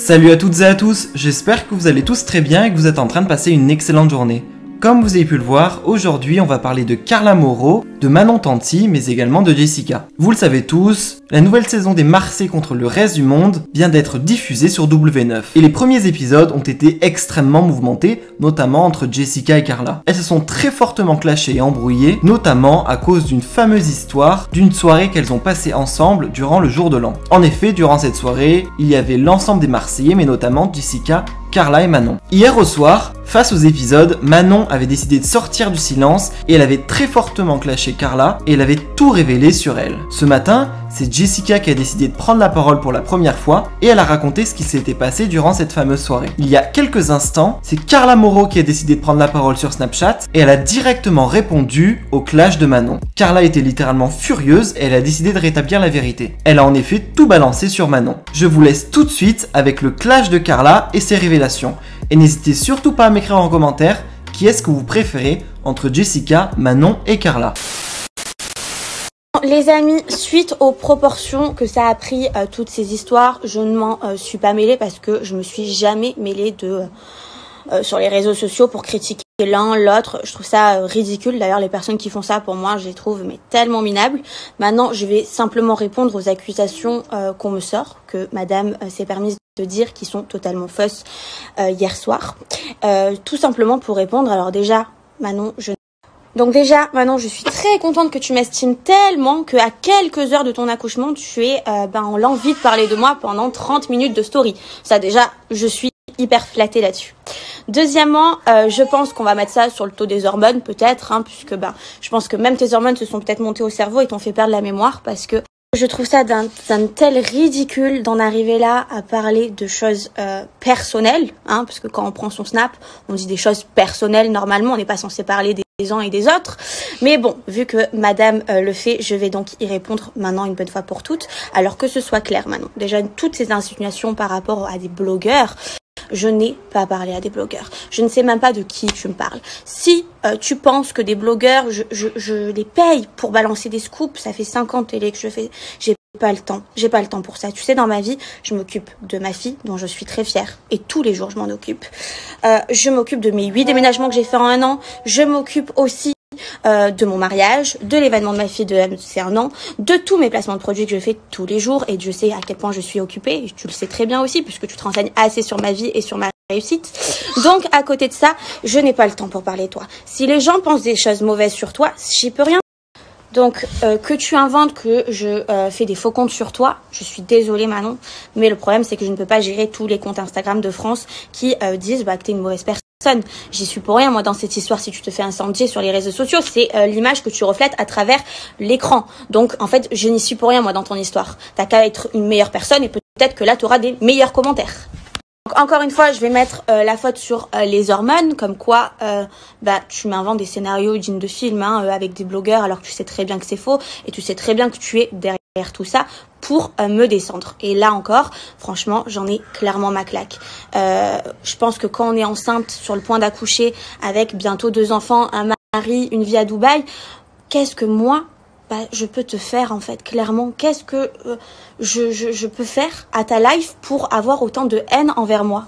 Salut à toutes et à tous, j'espère que vous allez tous très bien et que vous êtes en train de passer une excellente journée. Comme vous avez pu le voir, aujourd'hui on va parler de Carla Moreau, de Manon Tanti, mais également de Jessica. Vous le savez tous, la nouvelle saison des Marseillais contre le reste du monde vient d'être diffusée sur W9. Et les premiers épisodes ont été extrêmement mouvementés, notamment entre Jessica et Carla. Elles se sont très fortement clashées et embrouillées, notamment à cause d'une fameuse histoire d'une soirée qu'elles ont passée ensemble durant le jour de l'an. En effet, durant cette soirée, il y avait l'ensemble des Marseillais, mais notamment Jessica, Carla et Manon. Hier au soir, face aux épisodes, Manon avait décidé de sortir du silence et elle avait très fortement clashé Carla et elle avait tout révélé sur elle. Ce matin, c'est Jessica qui a décidé de prendre la parole pour la première fois et elle a raconté ce qui s'était passé durant cette fameuse soirée. Il y a quelques instants, c'est Carla Moreau qui a décidé de prendre la parole sur Snapchat et elle a directement répondu au clash de Manon. Carla était littéralement furieuse et elle a décidé de rétablir la vérité. Elle a en effet tout balancé sur Manon. Je vous laisse tout de suite avec le clash de Carla et ses révélations. Et n'hésitez surtout pas à m'écrire en commentaire qui est-ce que vous préférez entre Jessica, Manon et Carla. Les amis, suite aux proportions que ça a pris toutes ces histoires, je ne m'en suis pas mêlée parce que je me suis jamais mêlée sur les réseaux sociaux pour critiquer l'un, l'autre. Je trouve ça ridicule. D'ailleurs, les personnes qui font ça, pour moi, je les trouve tellement minables. Maintenant, je vais simplement répondre aux accusations qu'on me sort, que madame s'est permise de dire, qui sont totalement fausses hier soir. Tout simplement pour répondre. Alors déjà, Manon, je suis très contente que tu m'estimes tellement qu'à quelques heures de ton accouchement, tu es en l'envie de parler de moi pendant 30 minutes de story. Ça déjà, je suis hyper flattée là-dessus. Deuxièmement, je pense qu'on va mettre ça sur le taux des hormones, peut-être, puisque je pense que même tes hormones se sont peut-être montées au cerveau et t'ont fait perdre la mémoire, parce que je trouve ça d'un tel ridicule d'en arriver là à parler de choses personnelles, parce que quand on prend son snap, on dit des choses personnelles normalement, on n'est pas censé parler des uns et des autres. Mais bon, vu que madame le fait, je vais donc y répondre maintenant une bonne fois pour toutes. Alors que ce soit clair maintenant. Déjà, toutes ces insinuations par rapport à des blogueurs, je n'ai pas parlé à des blogueurs. Je ne sais même pas de qui tu me parles. Si tu penses que des blogueurs, je les paye pour balancer des scoops, ça fait 50 télé que je fais, j'ai pas le temps. J'ai pas le temps pour ça. Tu sais, dans ma vie, je m'occupe de ma fille, dont je suis très fière. Et tous les jours, je m'en occupe. Je m'occupe de mes 8 déménagements que j'ai fait en un an. Je m'occupe aussi de mon mariage, de l'événement de ma fille c'est un an, de tous mes placements de produits que je fais tous les jours, et Dieu sait à quel point je suis occupée, et tu le sais très bien aussi puisque tu te renseignes assez sur ma vie et sur ma réussite. Donc à côté de ça, je n'ai pas le temps pour parler de toi. Si les gens pensent des choses mauvaises sur toi, j'y peux rien. Donc que tu inventes que je fais des faux comptes sur toi, je suis désolée Manon, mais le problème c'est que je ne peux pas gérer tous les comptes Instagram de France qui disent que t'es une mauvaise personne. J'y suis pour rien moi dans cette histoire. Si tu te fais incendier sur les réseaux sociaux, c'est l'image que tu reflètes à travers l'écran. Donc en fait, je n'y suis pour rien moi dans ton histoire. T'as qu'à être une meilleure personne et peut-être que là tu auras des meilleurs commentaires. Donc, encore une fois, je vais mettre la faute sur les hormones, comme quoi tu m'inventes des scénarios dignes de film avec des blogueurs alors que tu sais très bien que c'est faux et tu sais très bien que tu es derrière tout ça pour me descendre. Et là encore, franchement, j'en ai clairement ma claque. Je pense que quand on est enceinte, sur le point d'accoucher, avec bientôt 2 enfants, un mari, une vie à Dubaï, qu'est-ce que moi je peux te faire en fait, clairement? Qu'est-ce que je peux faire à ta life pour avoir autant de haine envers moi?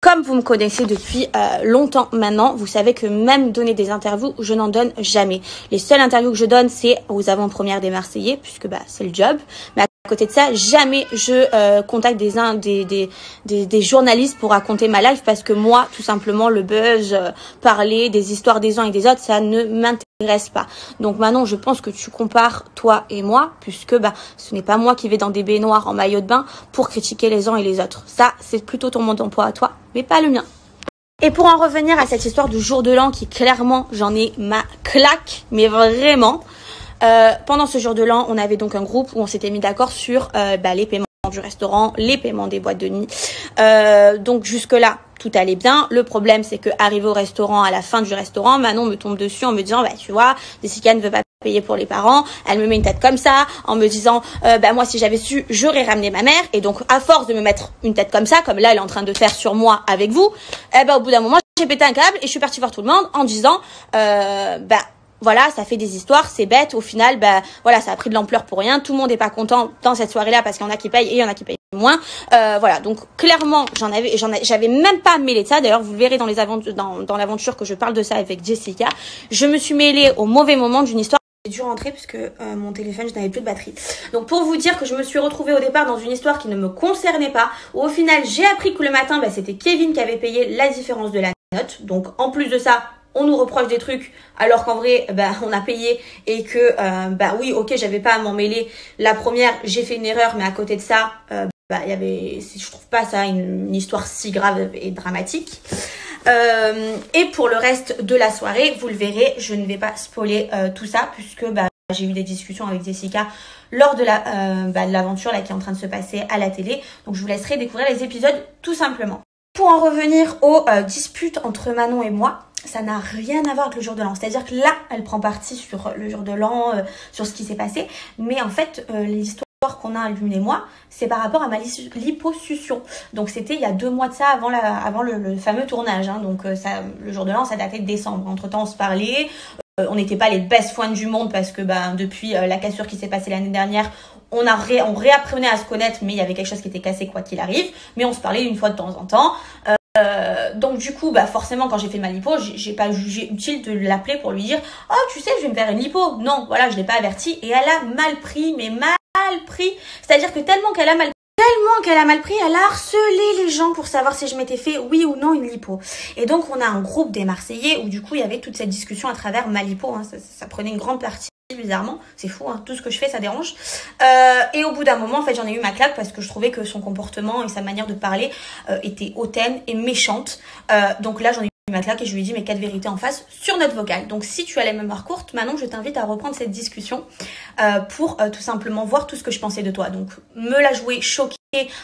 Comme vous me connaissez depuis longtemps maintenant, vous savez que même donner des interviews, je n'en donne jamais. Les seules interviews que je donne, c'est aux avant-premières des Marseillais, puisque c'est le job. Mais à côté de ça, jamais je contacte des journalistes pour raconter ma life, parce que moi, tout simplement, le buzz, parler des histoires des uns et des autres, ça ne m'intéresse pas. Donc maintenant, je pense que tu compares toi et moi, puisque ce n'est pas moi qui vais dans des baignoires en maillot de bain pour critiquer les uns et les autres. Ça, c'est plutôt ton mode d'emploi à toi, mais pas le mien. Et pour en revenir à cette histoire du jour de l'an, qui clairement, j'en ai ma claque, mais vraiment. Pendant ce jour de l'an, on avait donc un groupe où on s'était mis d'accord sur les paiements du restaurant, les paiements des boîtes de nuit. Donc jusque là, tout allait bien. Le problème, c'est que arrivé au restaurant, à la fin du restaurant, Manon me tombe dessus en me disant, tu vois, Jessica ne veut pas payer pour les parents. Elle me met une tête comme ça, en me disant, moi, si j'avais su, j'aurais ramené ma mère. Et donc, à force de me mettre une tête comme ça, comme là, elle est en train de faire sur moi avec vous, au bout d'un moment, j'ai pété un câble et je suis partie voir tout le monde en disant, voilà, ça fait des histoires, c'est bête. Au final, ça a pris de l'ampleur pour rien. Tout le monde n'est pas content dans cette soirée-là parce qu'il y en a qui payent et il y en a qui payent moins. Voilà, donc clairement, j'avais même pas mêlé de ça. D'ailleurs, vous le verrez dans l'aventure que je parle de ça avec Jessica. Je me suis mêlée au mauvais moment d'une histoire. J'ai dû rentrer puisque mon téléphone, je n'avais plus de batterie. Donc pour vous dire que je me suis retrouvée au départ dans une histoire qui ne me concernait pas, où au final j'ai appris que le matin, c'était Kevin qui avait payé la différence de la note. Donc en plus de ça, on nous reproche des trucs alors qu'en vrai, on a payé et que, oui, ok, j'avais pas à m'en mêler. La première, j'ai fait une erreur, mais à côté de ça, je trouve pas ça une histoire si grave et dramatique. Et pour le reste de la soirée, vous le verrez, je ne vais pas spoiler tout ça puisque j'ai eu des discussions avec Jessica lors de l'aventure là qui est en train de se passer à la télé. Donc je vous laisserai découvrir les épisodes tout simplement. Pour en revenir aux disputes entre Manon et moi, ça n'a rien à voir avec le jour de l'an. C'est-à-dire que là, elle prend parti sur le jour de l'an, sur ce qui s'est passé. Mais en fait, les histoires qu'on a l'une et moi, c'est par rapport à ma liposuction. Donc c'était il y a 2 mois de ça avant le fameux tournage. Hein. Donc le jour de l'an, ça datait de décembre. Entre-temps, on se parlait. On n'était pas les best friends du monde parce que depuis la cassure qui s'est passée l'année dernière, on réapprenait à se connaître, mais il y avait quelque chose qui était cassé quoi qu'il arrive. Mais on se parlait une fois de temps en temps. Donc du coup, forcément, quand j'ai fait ma lipo, j'ai pas jugé utile de l'appeler pour lui dire « Oh, tu sais, je vais me faire une lipo ». Non, voilà, je l'ai pas averti et elle a mal pris, mais mal pris. C'est-à-dire que tellement qu'elle a mal pris, elle a harcelé les gens pour savoir si je m'étais fait oui ou non une lipo. Et donc, on a un groupe des Marseillais où du coup, il y avait toute cette discussion à travers ma lipo. Hein. Ça prenait une grande partie. Bizarrement, c'est fou, hein. Tout ce que je fais ça dérange et au bout d'un moment en fait j'en ai eu ma claque parce que je trouvais que son comportement et sa manière de parler était hautaine et méchante, donc là j'en ai eu ma claque et je lui ai dit mes 4 vérités en face sur notre vocale. Donc si tu as les mémoires courtes, Manon, je t'invite à reprendre cette discussion pour tout simplement voir tout ce que je pensais de toi. Donc me la jouer choquée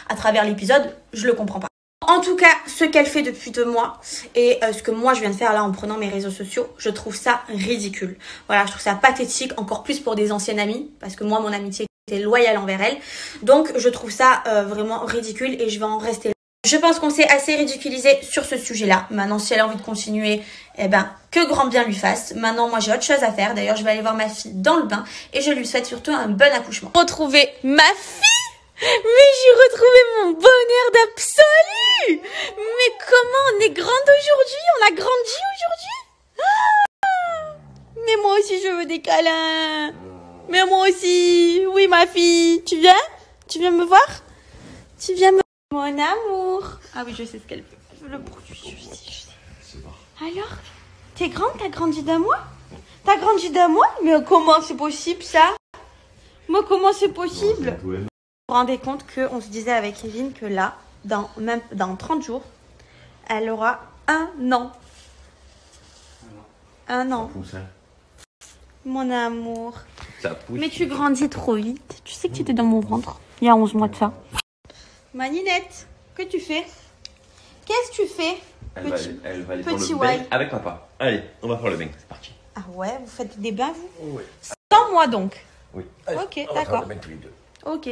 à travers l'épisode, je le comprends pas. En tout cas, ce qu'elle fait depuis 2 mois et ce que moi je viens de faire là en prenant mes réseaux sociaux, je trouve ça ridicule. Voilà, je trouve ça pathétique, encore plus pour des anciennes amies, parce que moi mon amitié était loyale envers elle. Donc je trouve ça vraiment ridicule et je vais en rester là. Je pense qu'on s'est assez ridiculisé sur ce sujet-là. Maintenant, si elle a envie de continuer, que grand bien lui fasse. Maintenant, moi j'ai autre chose à faire. D'ailleurs, je vais aller voir ma fille dans le bain et je lui souhaite surtout un bon accouchement. Retrouver ma fille! Mais j'ai retrouvé mon bonheur d'absolu! Mais comment on est grande aujourd'hui? On a grandi aujourd'hui? Ah, mais moi aussi je veux des câlins! Mais moi aussi! Oui ma fille! Tu viens? Tu viens me voir? Tu viens me... Mon amour! Ah oui, je sais ce qu'elle fait. Je le produis, je sais. Alors? T'es grande? T'as grandi d'un mois? T'as grandi d'un mois? Mais comment c'est possible ça? Moi comment c'est possible? Vous vous rendez compte qu'on se disait avec Kevin que là, dans 30 jours, elle aura 1 an. 1 an. Mon amour. Mais tu grandis trop vite. Tu sais que tu étais dans mon ventre il y a 11 mois de ça. Maninette, que tu fais? Qu'est-ce que tu fais? Elle va aller faire le bain avec papa. Allez, on va faire le bain, c'est parti. Ah ouais, vous faites des bains vous? Oui. Sans moi donc? Oui. Ok, d'accord. On va faire le bain tous les 2. Ok.